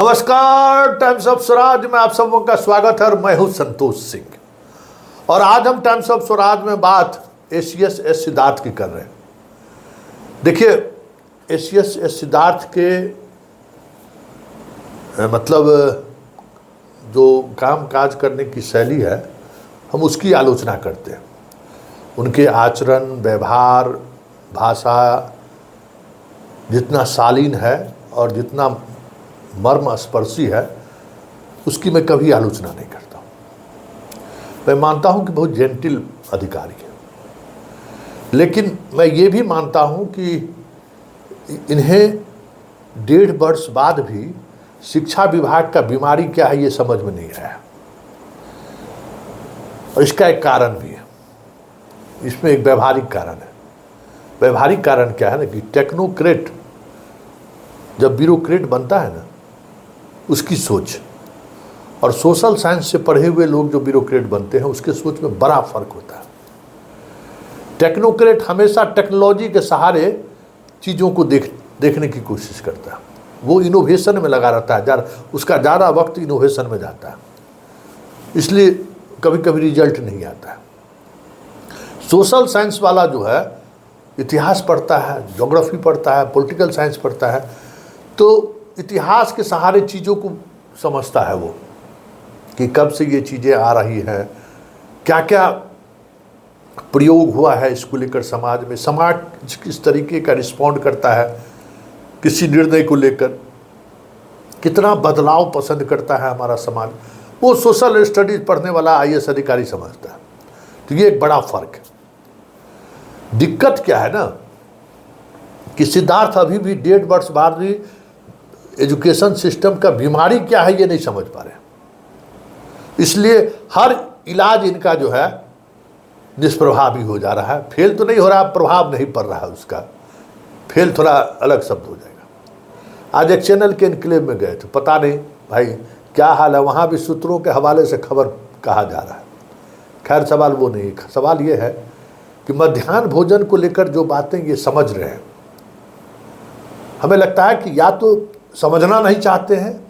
नमस्कार, times of Swaraj में आप सबों का स्वागत है और मैं हूं संतोष सिंह। और आज हम टाइम्स ऑफ स्वराज में बात एसीएस एस सिद्धार्थ की कर रहे हैं। देखिए, एसीएस एस सिद्धार्थ के मतलब जो काम काज करने की शैली है, हम उसकी आलोचना करते हैं। उनके आचरण, व्यवहार, भाषा जितना शालीन है और जितना मर्म स्पर्शी है, उसकी मैं कभी आलोचना नहीं करता हूँ। मैं मानता हूँ कि बहुत जेंटिल अधिकारी है, लेकिन मैं ये भी मानता हूँ कि इन्हें 1.5 वर्ष बाद भी शिक्षा विभाग का बीमारी क्या है ये समझ में नहीं आया। और इसका एक कारण भी है, इसमें एक व्यवहारिक कारण है। व्यवहारिक कारण क्या है ना कि टेक्नोक्रेट जब ब्यूरोक्रेट बनता है ना, उसकी सोच और सोशल साइंस से पढ़े हुए लोग जो ब्यूरोक्रेट बनते हैं उसके सोच में बड़ा फर्क होता है। टेक्नोक्रेट हमेशा टेक्नोलॉजी के सहारे चीज़ों को देखने की कोशिश करता है। वो इनोवेशन में लगा रहता है, उसका ज़्यादा वक्त इनोवेशन में जाता है, इसलिए कभी कभी रिजल्ट नहीं आता है। सोशल साइंस वाला जो है इतिहास पढ़ता है, ज्योग्राफी पढ़ता है, पॉलिटिकल साइंस पढ़ता है, तो इतिहास के सहारे चीज़ों को समझता है वो कि कब से ये चीज़ें आ रही हैं, क्या क्या प्रयोग हुआ है इसको लेकर समाज में, समाज किस तरीके का रिस्पॉन्ड करता है किसी निर्णय को लेकर, कितना बदलाव पसंद करता है हमारा समाज, वो सोशल स्टडीज पढ़ने वाला आईएएस अधिकारी समझता है। तो ये एक बड़ा फर्क है। दिक्कत क्या है ना कि सिद्धार्थ अभी भी 1.5 वर्ष बाद भी एजुकेशन सिस्टम का बीमारी क्या है ये नहीं समझ पा रहे, इसलिए हर इलाज इनका जो है निष्प्रभावी हो जा रहा है। फेल तो नहीं हो रहा, प्रभाव नहीं पड़ रहा है उसका। फेल थोड़ा अलग शब्द हो जाएगा। आज एक चैनल के एनक्लेव में गए थे, पता नहीं भाई क्या हाल है, वहाँ भी सूत्रों के हवाले से खबर कहा जा रहा है। खैर, सवाल वो नहीं, सवाल ये है कि मध्याह्न भोजन को लेकर जो बातें ये समझ रहे हैं, हमें लगता है कि या तो समझना नहीं चाहते हैं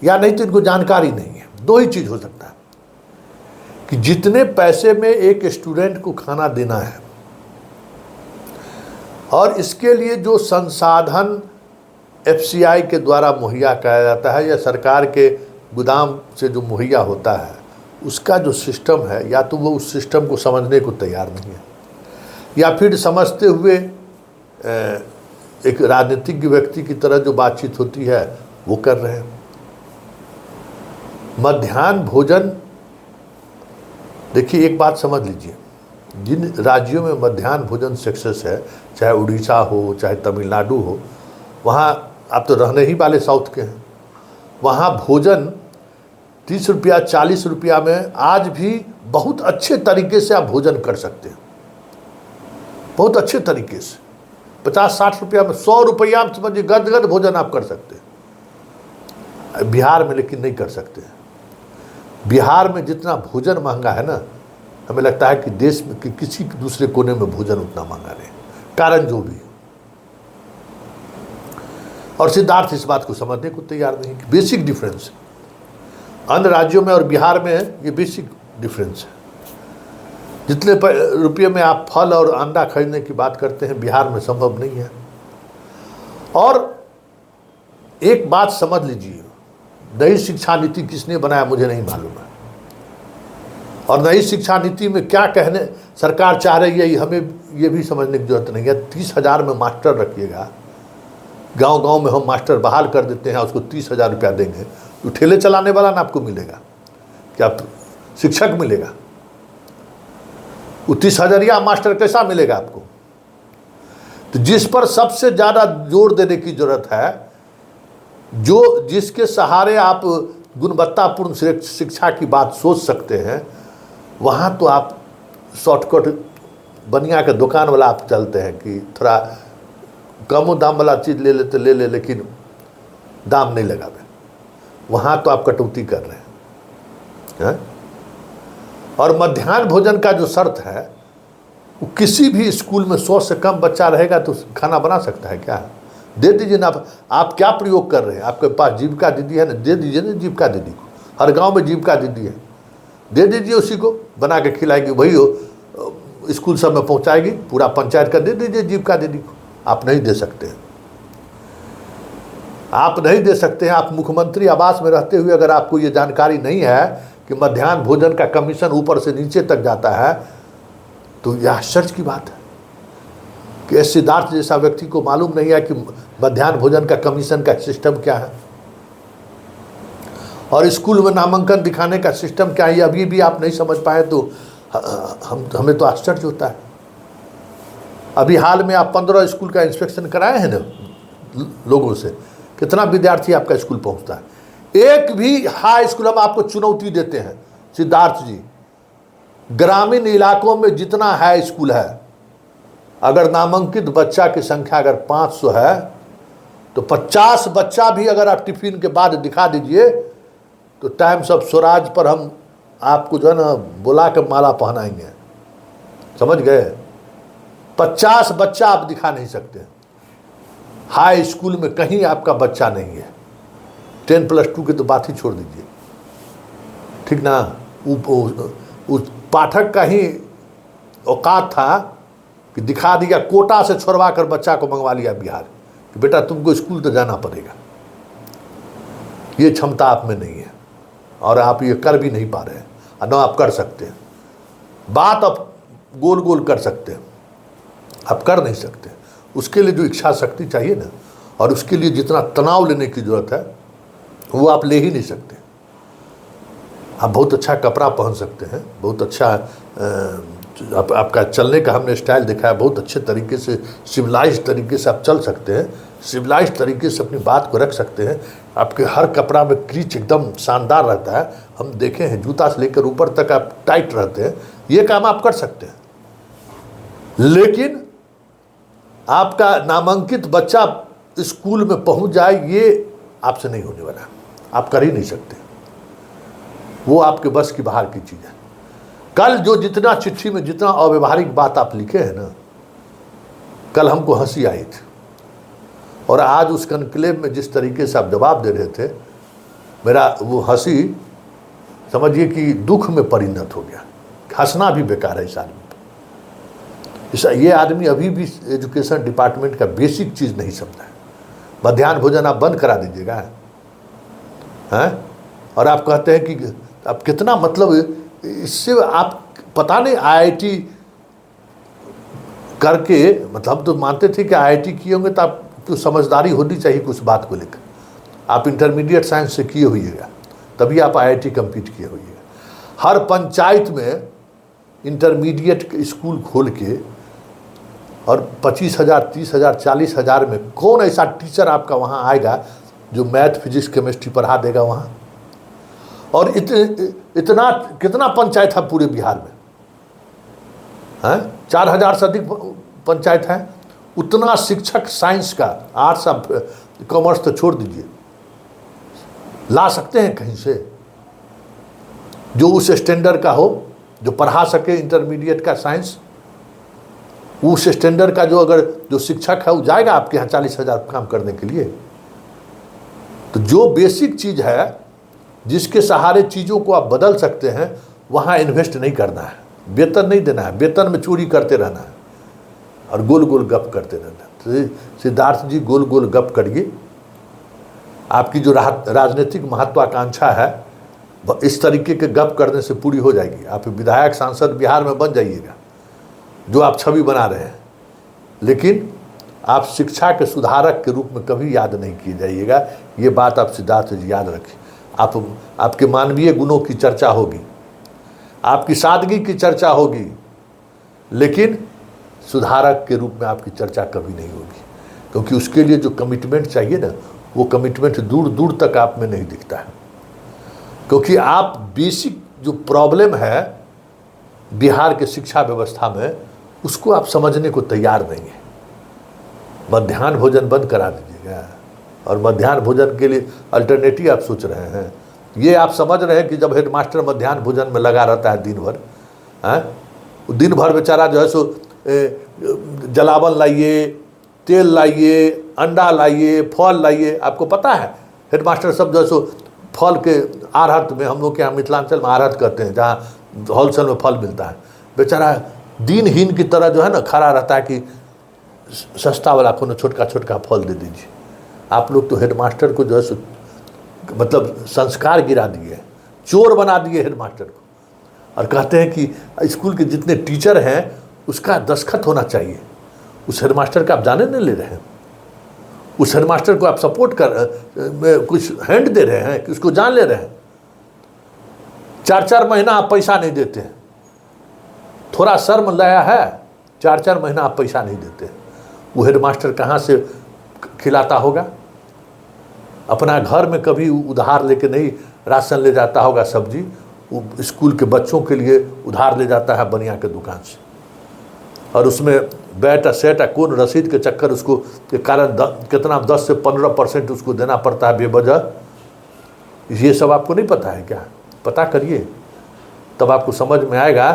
या नहीं तो इनको जानकारी नहीं है। दो ही चीज़ हो सकता है कि जितने पैसे में एक स्टूडेंट को खाना देना है और इसके लिए जो संसाधन एफसीआई के द्वारा मुहैया कराया जाता है या सरकार के गोदाम से जो मुहैया होता है, उसका जो सिस्टम है, या तो वो उस सिस्टम को समझने को तैयार नहीं है या फिर समझते हुए एक राजनीतिक व्यक्ति की तरह जो बातचीत होती है वो कर रहे हैं। मध्याह्न भोजन, देखिए एक बात समझ लीजिए, जिन राज्यों में मध्याह्न भोजन सक्सेस है, चाहे उड़ीसा हो चाहे तमिलनाडु हो, वहाँ आप तो रहने ही वाले साउथ के हैं, वहाँ भोजन 30 रुपया 40 रुपया में आज भी बहुत अच्छे तरीके से आप भोजन कर सकते हैं। बहुत अच्छे तरीके से 50-60 रुपया में, 100 रुपया में समझिए गदगद भोजन आप कर सकते हैं। बिहार में लेकिन नहीं कर सकते। बिहार में जितना भोजन महंगा है ना, हमें लगता है कि देश में कि किसी दूसरे कोने में भोजन उतना महंगा नहीं, कारण जो भी। और सिद्धार्थ इस बात को समझने को तैयार नहीं कि बेसिक डिफरेंस है अन्य राज्यों में और बिहार में, ये बेसिक डिफरेंस है। जितने रुपये में आप फल और अंडा खरीदने की बात करते हैं, बिहार में संभव नहीं है। और एक बात समझ लीजिए, नई शिक्षा नीति किसने बनाया मुझे नहीं मालूम है, और नई शिक्षा नीति में क्या कहने सरकार चाह रही है हमें ये भी समझने की जरूरत नहीं है। 30,000 में मास्टर रखिएगा, गांव गांव में हम मास्टर बहाल कर देते हैं, उसको 30,000 रुपया देंगे, तो ठेले चलाने वाला ना आपको मिलेगा, क्या शिक्षक मिलेगा? वो 30,000 मास्टर कैसा मिलेगा आपको? तो जिस पर सबसे ज़्यादा जोर देने की जरूरत है, जो जिसके सहारे आप गुणवत्तापूर्ण शिक्षा की बात सोच सकते हैं, वहाँ तो आप शॉर्टकट बनिया के दुकान वाला आप चलते हैं कि थोड़ा कम दाम वाला चीज़ ले लेते ले लेकिन दाम नहीं लगावे। वहाँ तो आप कटौती कर रहे हैं। और मध्याह्न भोजन का जो शर्त है, वो किसी भी स्कूल में 100 से कम बच्चा रहेगा तो खाना बना सकता है क्या? दे दीजिए ना। आप क्या प्रयोग कर रहे हैं? आपके पास जीविका दीदी है ना, दे दीजिए ना जीविका दीदी को। हर गांव में जीविका दीदी है, दे दीजिए, उसी को बना के खिलाएगी, वही हो स्कूल सब में पहुंचाएगी, पूरा पंचायत का दे दीजिए जीविका दीदी को। आप नहीं दे सकते हैं, आप नहीं दे सकते हैं। आप मुख्यमंत्री आवास में रहते हुए अगर आपको ये जानकारी नहीं है कि मध्याह्न भोजन का कमीशन ऊपर से नीचे तक जाता है, तो यह आश्चर्य की बात है कि सिद्धार्थ जैसा व्यक्ति को मालूम नहीं है कि मध्याह्न भोजन का कमीशन का सिस्टम क्या है और स्कूल में नामांकन दिखाने का सिस्टम क्या है। अभी भी आप नहीं समझ पाए तो हमें तो आश्चर्य होता है। अभी हाल में आप 15 स्कूल का इंस्पेक्शन कराए हैं ना लोगों से, कितना विद्यार्थी आपका स्कूल पहुंचता है? एक भी हाई स्कूल, हम आपको चुनौती देते हैं सिद्धार्थ जी, ग्रामीण इलाकों में जितना हाई स्कूल है, अगर नामांकित बच्चा की संख्या अगर 500 है तो 50 बच्चा भी अगर आप टिफिन के बाद दिखा दीजिए तो टाइम्स ऑफ स्वराज पर हम आपको जो है ना बुला कर माला पहनाएंगे, समझ गए? 50 बच्चा आप दिखा नहीं सकते। हाई स्कूल में कहीं आपका बच्चा नहीं है। 10+2 की तो बात ही छोड़ दीजिए, ठीक ना? उस पाठक का ही औकात था कि दिखा दिया, कोटा से छोड़वा कर बच्चा को मंगवा लिया बिहार कि बेटा तुमको स्कूल तो जाना पड़ेगा। ये क्षमता आप में नहीं है और आप ये कर भी नहीं पा रहे हैं, और न आप कर सकते हैं। बात आप गोल गोल कर सकते हैं, आप कर नहीं सकते। उसके लिए जो इच्छा शक्ति चाहिए ना, और उसके लिए जितना तनाव लेने की जरूरत है वो आप ले ही नहीं सकते। आप बहुत अच्छा कपड़ा पहन सकते हैं, बहुत अच्छा आपका चलने का हमने स्टाइल देखा है, बहुत अच्छे तरीके से सिविलाइज तरीके से आप चल सकते हैं, सिविलाइज तरीके से अपनी बात को रख सकते हैं। आपके हर कपड़ा में क्रीच एकदम शानदार रहता है, हम देखे हैं, जूता से लेकर ऊपर तक आप टाइट रहते हैं। ये काम आप कर सकते हैं, लेकिन आपका नामांकित बच्चा स्कूल में पहुंच जाए ये आपसे नहीं होने वाला, आप कर ही नहीं सकते। वो आपके बस की बाहर की चीज़ है। कल जो जितना चिट्ठी में जितना अव्यवहारिक बात आप लिखे हैं ना, कल हमको हंसी आई थी, और आज उस कनक्लेव में जिस तरीके से आप जवाब दे रहे थे, मेरा वो हंसी समझिए कि दुख में परिणत हो गया। हंसना भी बेकार है इस आदमी पर। ये आदमी अभी भी एजुकेशन डिपार्टमेंट का बेसिक चीज़ नहीं समझा है। मध्याह्न भोजन आप बंद करा दीजिएगा, हैं? और आप कहते हैं कि आप कितना, मतलब इससे आप पता नहीं IIT करके, मतलब तो मानते थे कि IIT किए होंगे तो आपको समझदारी होनी चाहिए कुछ बात को लेकर। आप इंटरमीडिएट साइंस से किए होइएगा तभी आप IIT कंप्लीट किए होइएगा। हर पंचायत में इंटरमीडिएट स्कूल खोल के और 25,000, 30,000, 40,000 में कौन ऐसा टीचर आपका वहाँ आएगा जो मैथ, फिजिक्स, केमिस्ट्री पढ़ा देगा वहाँ? और इतना कितना पंचायत है पूरे बिहार में, हैं? 4,000 से अधिक पंचायत है। उतना शिक्षक साइंस का, आर्ट्स, आप कॉमर्स तो छोड़ दीजिए, ला सकते हैं कहीं से जो उस स्टैंडर्ड का हो, जो पढ़ा सके इंटरमीडिएट का साइंस। उस स्टैंडर्ड का जो शिक्षक है वो जाएगा आपके यहाँ 40,000 काम करने के लिए। तो जो बेसिक चीज़ है जिसके सहारे चीज़ों को आप बदल सकते हैं, वहाँ इन्वेस्ट नहीं करना है, वेतन नहीं देना है, वेतन में चोरी करते रहना है और गोल गोल गप करते रहना है। तो सिद्धार्थ जी गोल गोल गप करिए, आपकी जो राजनीतिक महत्वाकांक्षा है इस तरीके के गप करने से पूरी हो जाएगी। आप विधायक सांसद बिहार में बन जाइएगा जो आप छवि बना रहे हैं, लेकिन आप शिक्षा के सुधारक के रूप में कभी याद नहीं किए जाइएगा। ये बात आप सिद्धार्थ जी याद रखिए। आपके मानवीय गुणों की चर्चा होगी, आपकी सादगी की चर्चा होगी, लेकिन सुधारक के रूप में आपकी चर्चा कभी नहीं होगी, क्योंकि उसके लिए जो कमिटमेंट चाहिए ना, वो कमिटमेंट दूर दूर तक आप में नहीं दिखता है। क्योंकि आप बेसिक जो प्रॉब्लम है बिहार के शिक्षा व्यवस्था में, उसको आप समझने को तैयार नहीं है। मध्याह्न भोजन बंद करा दीजिएगा, और मध्याह्न भोजन के लिए अल्टरनेटिव आप सोच रहे हैं। ये आप समझ रहे हैं कि जब हेडमास्टर मध्याह्न भोजन में लगा रहता है दिन भर, दिन भर बेचारा जो है सो जलावन लाइए, तेल लाइए, अंडा लाइए, फल लाइए। आपको पता है हेडमास्टर सब जो है सो फल के आढ़त में, हम लोग के यहाँ मिथिलांचल में आढ़त करते हैं, जहाँ होलसेल में फल मिलता है, बेचारा दिनहीन की तरह जो है ना खड़ा रहता है कि सस्ता वाला को छोटका छोटका फल दे दीजिए। आप लोग तो हेडमास्टर को जो है सो मतलब संस्कार गिरा दिए, चोर बना दिए हेडमास्टर को, और कहते हैं कि स्कूल के जितने टीचर हैं उसका दस्तखत होना चाहिए। उस हेडमास्टर का आप जाने नहीं ले रहे हैं, उस हेडमास्टर को आप सपोर्ट कर कुछ हैंड दे रहे हैं कि उसको जान ले रहे हैं। 4-4 महीना आप पैसा नहीं देते हैं, थोड़ा शर्म लाया है, 4-4 महीना आप पैसा नहीं देते। वो हेडमास्टर कहाँ से खिलाता होगा? अपना घर में कभी उधार लेके नहीं राशन ले जाता होगा, सब्जी वो स्कूल के बच्चों के लिए उधार ले जाता है बनिया के दुकान से, और उसमें बैट सेट कौन रसीद के चक्कर उसको के कारण कितना 10 से 15% उसको देना पड़ता है बेवजह। ये सब आपको नहीं पता है क्या? पता करिए, तब आपको समझ में आएगा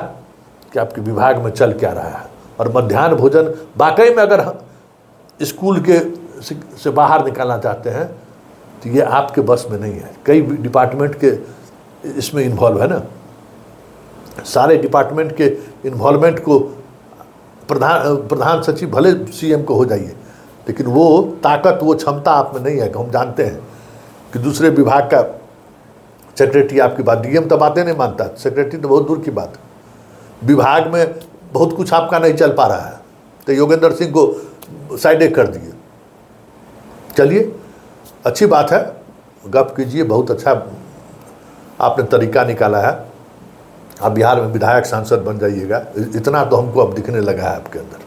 कि आपके विभाग में चल क्या रहा है। और मध्याह्न भोजन वाकई में अगर स्कूल के से बाहर निकालना चाहते हैं तो ये आपके बस में नहीं है। कई डिपार्टमेंट के इसमें इन्वॉल्व है ना, सारे डिपार्टमेंट के इन्वॉल्वमेंट को प्रधान सचिव भले सीएम को हो जाइए, लेकिन वो ताकत, वो क्षमता आप में नहीं है। हम जानते हैं कि दूसरे विभाग का सेक्रेटरी आपकी बात, डीएम तो बातें नहीं मानता, सेक्रेटरी तो बहुत दूर की बात, विभाग में बहुत कुछ आपका नहीं चल पा रहा है, तो योगेंद्र सिंह को साइड कर दिए। चलिए, अच्छी बात है, गप कीजिए, बहुत अच्छा आपने तरीका निकाला है। आप बिहार में विधायक सांसद बन जाइएगा, इतना तो हमको अब दिखने लगा है आपके अंदर।